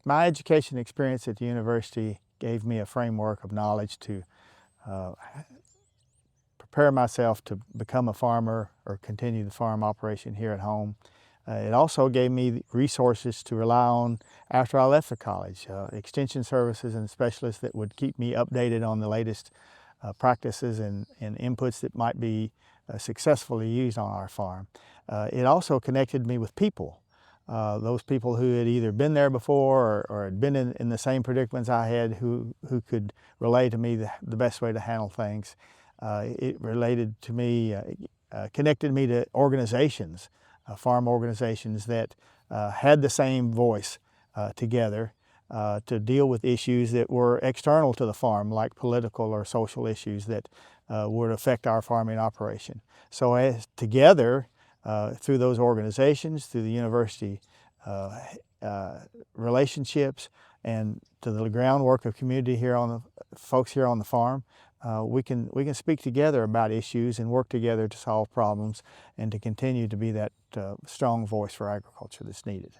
My education experience at the university gave me a framework of knowledge to prepare myself to become a farmer or continue the farm operation here at home. It also gave me resources to rely on after I left the college, extension services and specialists that would keep me updated on the latest practices and inputs that might be successfully used on our farm. It also connected me with people, those people who had either been there before or had been in the same predicaments I had, who could relay to me the best way to handle things. It related to me, connected me to organizations, farm organizations that had the same voice together to deal with issues that were external to the farm, like political or social issues that would affect our farming operation. So together, through those organizations, through the university relationships, and to the groundwork of community here folks here on the farm, we can speak together about issues and work together to solve problems and to continue to be that strong voice for agriculture that's needed.